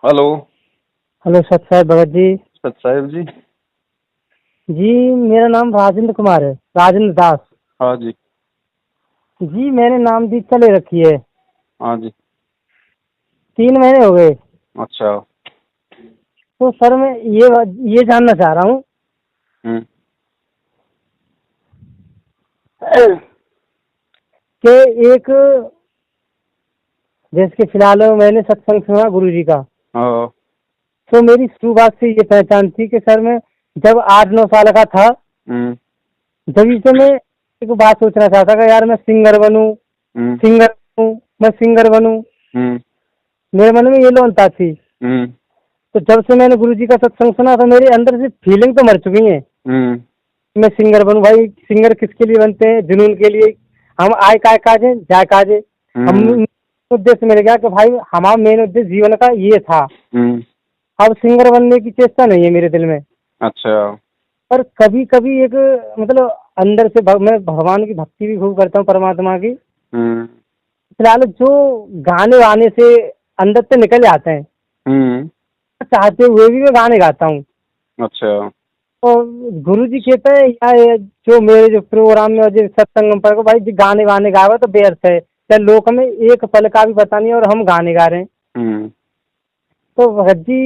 Hello. Hello सत साहब भगत जी। सत साहिब जी। जी मेरा नाम राजेंद्र कुमार है, राजेंद्र दास। हाँ जी। जी मैंने नाम दीक्षा ले रखी है। हाँ जी। 3 महीने हो गए। अच्छा। तो सर मैं ये जानना चाह रहा हूँ हम्म। कि एक, जैसे कि फिलहाल मैंने सत्संग सुना गुरु जी का। हाँ। तो मेरी शुरुआत से ये पहचान थी कि सर मैं जब 8-9 साल का था, हम्म। जब से मैं एक बात सोचना चाहता था, यार मैं सिंगर बनूं, हम्म। सिंगर बनूं, मैं सिंगर बनूं। हम्म। मेरे मन में ये लोनता थी। हम्म। तो जब से मैंने गुरु जी का सत्संग सुना तो मेरे अंदर से फीलिंग तो मर चुकी है। हम्म। मैं सिंगर बनूं। भाई सिंगर किसके लिए बनते हैं? जुनून के लिए। हम आय काय काजे जाय काजे। हम हम्म। उद्देश्य मिल गया कि भाई हमारा मेन उद्देश्य जीवन का ये था। हम्म। अब सिंगर बनने की चेष्टा नहीं है मेरे दिल में। अच्छा। पर कभी कभी एक, मतलब अंदर से मैं भगवान की भक्ति भी खूब करता हूँ, परमात्मा की। हम्म। फिलहाल जो गाने वाने से अंदर से निकल जाते हैं, हम्म। चाहते हुए भी मैं गाने गाता हूँ। अच्छा। तो गुरु जी कहते हैं या ये जो मेरे जो प्रोग्राम में जो सत्संग पर को भाई जी गाने वाने गावे तो व्यर्थ है, क्या लोक में एक पल का भी पता नहीं और हम गाने गा रहे हैं। हम्म। तो भगत जी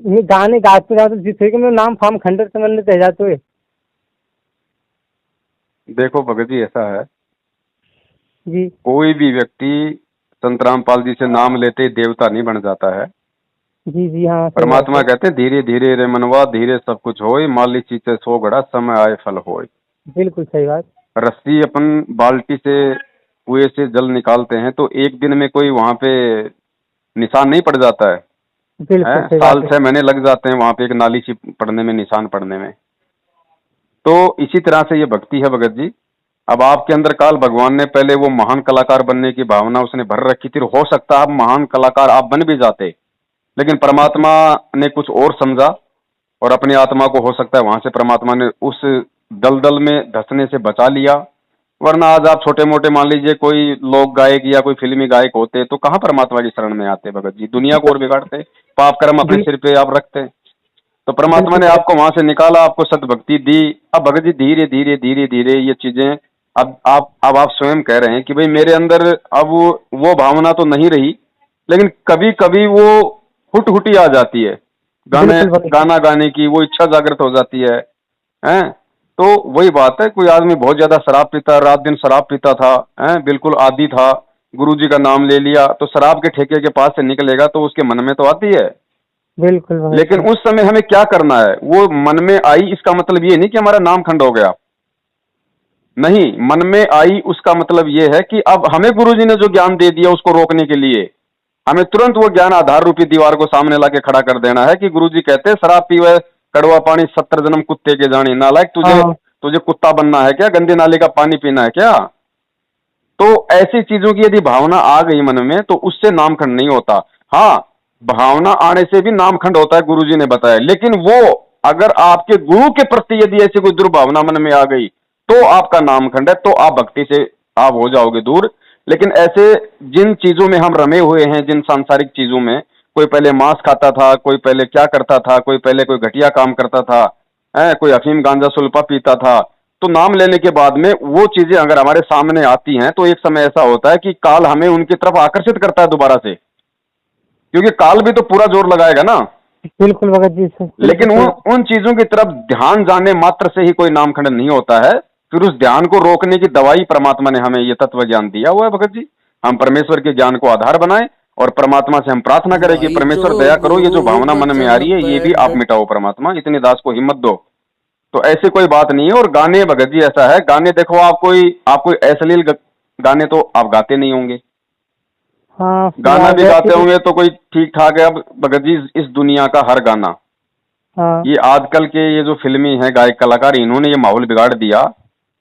ये गाने गाते गाते जिससे कि मेरा नाम फाम खंडर संबंधित रह जाते हुए। देखो भगत जी, ऐसा है, जी कोई भी व्यक्ति संत रामपाल जी से नाम लेते ही देवता नहीं बन जाता है। जी जी हाँ सही बात परमात्मा है। कहते हैं धीरे धीरे रे मनवा, धीरे सब कुछ होए, माली चीते सो घड़ा, समय आए फल होए। बिल्कुल सही बात। रस्सी अपन बाल्टी से कुएं से जल निकालते हैं तो एक दिन में कोई वहां पे निशान नहीं पड़ जाता है। बिल्कुल हैं, सही साल बात है। 6 महीने लग जाते हैं वहां पे एक नाली सी पड़ने में, निशान पड़ने में। तो इसी तरह से ये भक्ति है भगत जी। अब आपके अंदर काल भगवान ने पहले वो महान कलाकार बनने की भावना उसने भर रखी थी, हो सकता है आप महान कलाकार आप बन भी जाते, लेकिन परमात्मा ने कुछ और समझा और अपनी आत्मा को हो सकता है वहां से परमात्मा ने उस दलदल में धंसने से बचा लिया। वरना आज आप छोटे मोटे मान लीजिए कोई लोक गायक या कोई फिल्मी गायक होते तो कहाँ परमात्मा की शरण में आते भगत जी, दुनिया को और बिगाड़ते, पाप कर्म अपने बिल, सिर पे आप रखते। तो परमात्मा बिल्कुल ने भगत आपको वहां से निकाला, आपको सद्भक्ति दी। अब भगत जी धीरे धीरे धीरे धीरे ये चीजें, अब आप स्वयं कह रहे हैं कि भाई मेरे अंदर अब वो भावना तो नहीं रही, लेकिन कभी कभी वो हुट हुटी आ जाती है, गाने बिल्कुल भगत जी। गाना गाने की वो इच्छा जागृत हो जाती है। हैं? तो वही बात है, कोई आदमी बहुत ज्यादा शराब पीता, रात दिन शराब पीता था, हैं, बिल्कुल आदी था, गुरुजी का नाम ले लिया तो शराब के ठेके के पास से निकलेगा तो उसके मन में तो आती है। बिल्कुल भगत लेकिन जी। उस समय हमें क्या करना है, वो मन में आई इसका मतलब ये नहीं कि हमारा नाम खंड हो गया। नहीं, मन में आई उसका मतलब ये है कि अब हमें गुरुजी ने जो ज्ञान दे दिया उसको रोकने के लिए हमें तुरंत वो ज्ञान आधार रूपी दीवार को सामने लाके खड़ा कर देना है कि गुरुजी कहते हैं शराब पीवे कड़वा पानी 70 जन्म कुत्ते के जाने, नालायक तुझे हाँ तुझे कुत्ता बनना है क्या, गंदे नाले का पानी पीना है क्या? तो ऐसी चीजों की यदि भावना आ गई मन में तो उससे नामखंड नहीं होता। हाँ, भावना आने से भी नामखंड होता है, गुरुजी ने बताया, लेकिन वो अगर आपके गुरु के प्रति यदि ऐसी कोई दुर्भावना मन में आ गई तो आपका नामखंड है, तो आप भक्ति से आप हो जाओगे दूर। लेकिन ऐसे जिन चीजों में हम रमे हुए हैं, जिन सांसारिक चीजों में, कोई पहले मांस खाता था, कोई पहले क्या करता था, कोई पहले कोई घटिया काम करता था, कोई अफीम गांजा सुल्फा पीता था, तो नाम लेने के बाद में वो चीजें अगर हमारे सामने आती हैं तो एक समय ऐसा होता है कि काल हमें उनकी तरफ आकर्षित करता है दोबारा से, क्योंकि काल भी तो पूरा जोर लगाएगा ना। बिल्कुल भगत जी से बिल्कुल लेकिन सही उन बात। उन चीजों की तरफ ध्यान जाने मात्र से ही कोई नामखंड नहीं होता है। फिर उस ध्यान को रोकने की दवाई परमात्मा ने हमें ये तत्व ज्ञान दिया हुआ है भगत जी। हम परमेश्वर के ज्ञान को आधार बनाएं और परमात्मा से हम प्रार्थना करें कि भाई जो परमेश्वर दया करो, ये जो गुरु भावना मन में आ वचन रही है ये भी आप पढ़ मिटाओ परमात्मा, इतनी दास को हिम्मत दो। तो ऐसी कोई बात नहीं है। और गाने भगत जी ऐसा है, गाने देखो, आप कोई अश्लील गाने तो आप गाते नहीं होंगे, हाँ गाना फिलहाल भी वैसे गाते भी। होंगे तो कोई ठीक ठाक है। अब भगत जी इस दुनिया का हर गाना, हाँ ये आजकल के ये जो फिल्मी है गायक कलाकार, इन्होंने ये माहौल बिगाड़ दिया।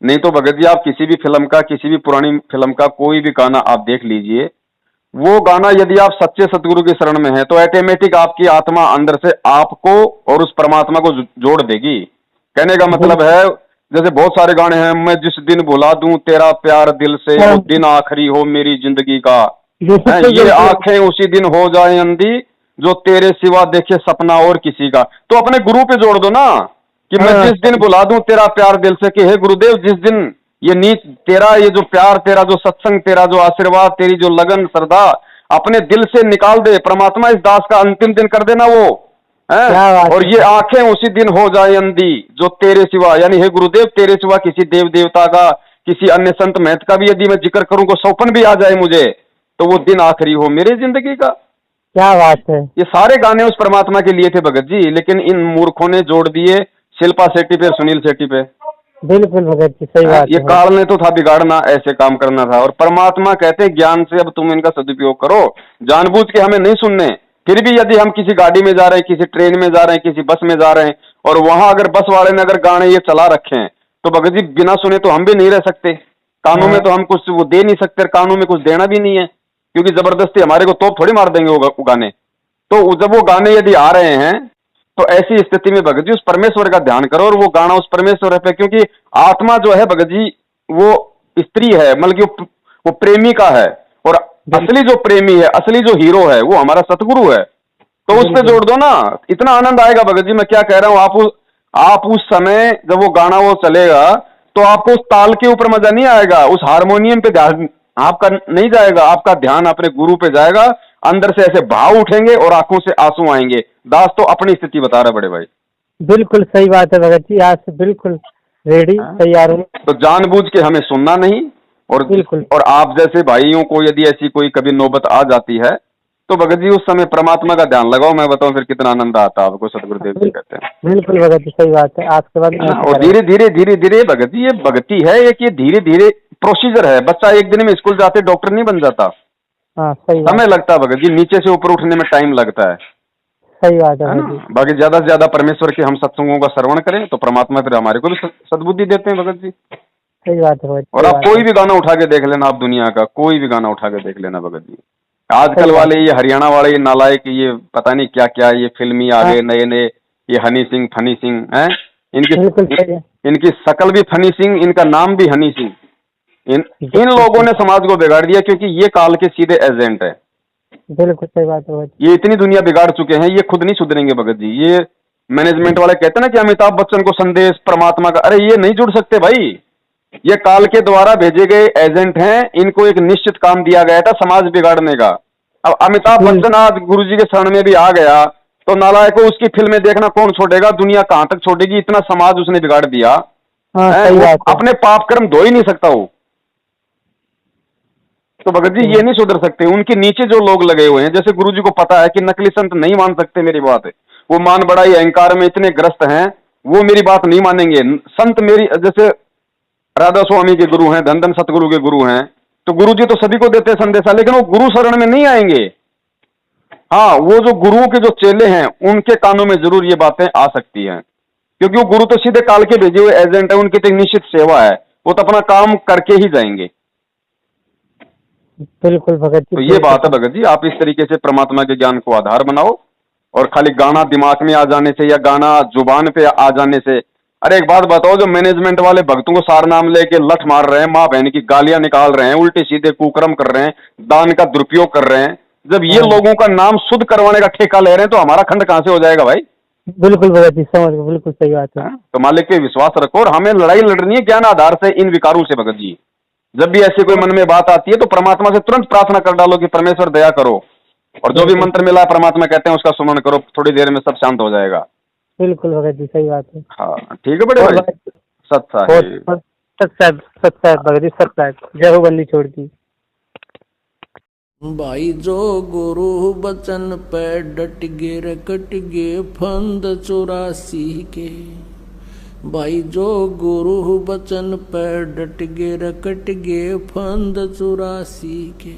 नहीं तो भगत जी आप किसी भी फिल्म का, किसी भी पुरानी फिल्म का कोई भी गाना आप देख लीजिए, वो गाना यदि आप सच्चे सतगुरु की शरण में है तो ऑटोमेटिक आपकी आत्मा अंदर से आपको और उस परमात्मा को जोड़ देगी। कहने का मतलब बिल्कुल। है, जैसे बहुत सारे गाने हैं, मैं जिस दिन भुला दूं तेरा प्यार दिल से, हाँ वो दिन आखिरी हो मेरी जिंदगी का, है बिल्कुल ये बिल्कुल। आंखें उसी दिन हो जाए अंधी, जो तेरे सिवा देखे सपना और किसी का। तो अपने गुरु पे जोड़ दो ना कि मैं हाँ। जिस दिन बुला दूं तेरा प्यार दिल से, कि हे गुरुदेव जिस दिन ये नीच तेरा, ये जो प्यार तेरा, जो सत्संग तेरा, जो आशीर्वाद तेरी, जो लगन श्रद्धा अपने दिल से निकाल दे परमात्मा, इस दास का अंतिम दिन कर देना वो है। क्या बात और है। ये आंखें उसी दिन हो जाए अंधी जो तेरे सिवा, यानी हे गुरुदेव तेरे सिवा किसी देव देवता का, किसी अन्य संत महत का भी यदि मैं जिक्र करूं को सौपन भी आ जाए मुझे, तो वो दिन आखिरी हो मेरी जिंदगी का। क्या बात है। ये सारे गाने उस परमात्मा के लिए थे भगत जी, लेकिन इन मूर्खों ने जोड़ दिए शिल्पा शेट्टी पे, सुनील शेट्टी पे। बिल्कुल भगत जी सही बात ये है। काल ने तो था बिगाड़ना, ऐसे काम करना था। और परमात्मा कहते हैं ज्ञान से अब तुम इनका सदुपयोग करो, जानबूझ के हमें नहीं सुनने। फिर भी यदि हम किसी गाड़ी में जा रहे हैं, किसी ट्रेन में जा रहे हैं, किसी बस में जा रहे हैं, और वहां अगर बस वाले ने अगर गाने ये चला रखे हैं, तो भगत जी बिना सुने तो हम भी नहीं रह सकते। कानों में तो हम कुछ वो दे नहीं सकते, कानों में कुछ देना भी नहीं है, क्योंकि जबरदस्ती हमारे को तोप थोड़ी मार देंगे वो गाने। तो जब वो गाने यदि आ रहे हैं, तो ऐसी स्थिति में भगत जी उस परमेश्वर का ध्यान करो, और वो गाना उस परमेश्वर पे, क्योंकि आत्मा जो है भगत जी वो स्त्री है, मतलब कि वो प्रेमी का है, और असली जो प्रेमी है, असली जो हीरो है वो हमारा सतगुरु है। तो उस पे जोड़ दो ना, इतना आनंद आएगा भगत जी। मैं क्या कह रहा हूँ, आप उस समय जब वो गाना वो चलेगा, तो आपको उस ताल के ऊपर मजा नहीं आएगा, उस हारमोनियम पे ध्यान आपका नहीं जाएगा, आपका ध्यान अपने गुरु पे जाएगा। अंदर से ऐसे भाव उठेंगे और आंखों से आंसू आएंगे। दास तो अपनी स्थिति बता रहा बड़े भाई। बिल्कुल सही बात है भगत जी, आज से बिल्कुल रेडी तैयार हूँ। तो जानबूझ के हमें सुनना नहीं। बिल्कुल। और आप जैसे भाइयों को यदि ऐसी कोई कभी नौबत आ जाती है, तो भगत जी उस समय परमात्मा का ध्यान लगाओ। मैं बताऊं फिर कितना आनंद आता है आपको, सतगुरुदेव जी कहते हैं। बिल्कुल भगत जी सही बात है, आज के बाद मैं और धीरे धीरे धीरे धीरे भगत जी, ये भक्ति है एक, ये धीरे धीरे प्रोसीजर है। बच्चा एक दिन में स्कूल जाते डॉक्टर नहीं बन जाता, हाँ सही बात समय लगता है भगत जी, नीचे से ऊपर उठने में टाइम लगता है सही बात है ना। भगत जी। बाकी ज्यादा से ज्यादा परमेश्वर के हम सत्संगों का श्रवण करें, तो परमात्मा फिर हमारे को भी सद्बुद्धि देते हैं भगत जी। सही बात है भगत जी। और आप कोई भी गाना उठा के देख लेना, आप दुनिया का कोई भी गाना उठा के देख लेना भगत जी। आजकल वाले ये हरियाणा वाले ये नालायक, ये पता नहीं क्या क्या, ये फिल्मी आ गए नए नए, ये हनी सिंह फनी सिंह हैं, इनकी शकल भी फनी सिंह, इनका नाम भी हनी सिंह। इन लोगों ने समाज को बिगाड़ दिया, क्योंकि ये काल के सीधे एजेंट है। बिल्कुल सही बात है। ये इतनी दुनिया बिगाड़ चुके हैं, ये खुद नहीं सुधरेंगे भगत जी। ये मैनेजमेंट वाले कहते हैं ना कि अमिताभ बच्चन को संदेश परमात्मा का, अरे ये नहीं जुड़ सकते भाई। ये काल के द्वारा भेजे गए एजेंट हैं, इनको एक निश्चित काम दिया गया था समाज बिगाड़ने का। अब अमिताभ बच्चन आज गुरुजी के शरण में भी आ गया, तो नालायक को उसकी फिल्में देखना कौन छोड़ेगा, दुनिया कहां तक छोड़ेगी, इतना समाज उसने बिगाड़ दिया। अपने पाप कर्म धो ही नहीं सकता वो। तो भगत जी ये नहीं सुधर सकते, उनके नीचे जो लोग लगे हुए हैं, जैसे गुरुजी को पता है कि नकली संत नहीं मान सकते मेरी बात, वो मान बड़ाई अहंकार में इतने ग्रस्त हैं, वो मेरी बात नहीं मानेंगे। संत मेरी, जैसे राधा स्वामी के गुरु हैं, धन धन सतगुरु के गुरु हैं, तो गुरुजी तो सभी को देते हैं संदेशा, लेकिन वो गुरु शरण में नहीं आएंगे। हाँ, वो जो गुरुओं के जो चेले हैं उनके कानों में जरूर ये बातें आ सकती हैं, क्योंकि वो गुरु तो सीधे काल के भेजे हुए एजेंट है, उनकी तो एक निश्चित सेवा है, वो तो अपना काम करके ही जाएंगे। बिल्कुल भगत जी। तो ये बात है भगत जी, आप इस तरीके से परमात्मा के ज्ञान को आधार बनाओ, और खाली गाना दिमाग में आ जाने से या गाना जुबान पे आ जाने से। अरे एक बात बताओ, जो मैनेजमेंट वाले भक्तों को सार नाम लेके लठ मार रहे हैं, माँ बहन की गालियां निकाल रहे हैं, उल्टे सीधे कुकर्म कर रहे हैं, दान का दुरुपयोग कर रहे हैं, जब ये लोगों का नाम शुद्ध करवाने का ठेका ले रहे हैं, तो हमारा खंड कहां से हो जाएगा भाई। बिल्कुल भगत जी, समझ गए, बिल्कुल सही बात है। तो मालिक पे विश्वास रखो, और हमें लड़ाई लड़नी है ज्ञान आधार से इन विकारों से भगत जी। जब भी ऐसी कोई मन में बात आती है, तो परमात्मा से तुरंत प्रार्थना कर डालो कि परमेश्वर दया करो, और जो भी मंत्र मिला है परमात्मा कहते हैं उसका सुमन करो, थोड़ी देर में सब शांत हो जाएगा। बिल्कुल भगत जी, सही बात है। हाँ ठीक है बड़े भाई, सत्ता है भगत जी, सत्ता है। जय हो बंदी छोड़ दी। भाई जो गुरु बचन पे डट गे रे कट गे फंद 84 के। भाई जो गुरु बचन पे डट गे रे कट गे फंद 84 के।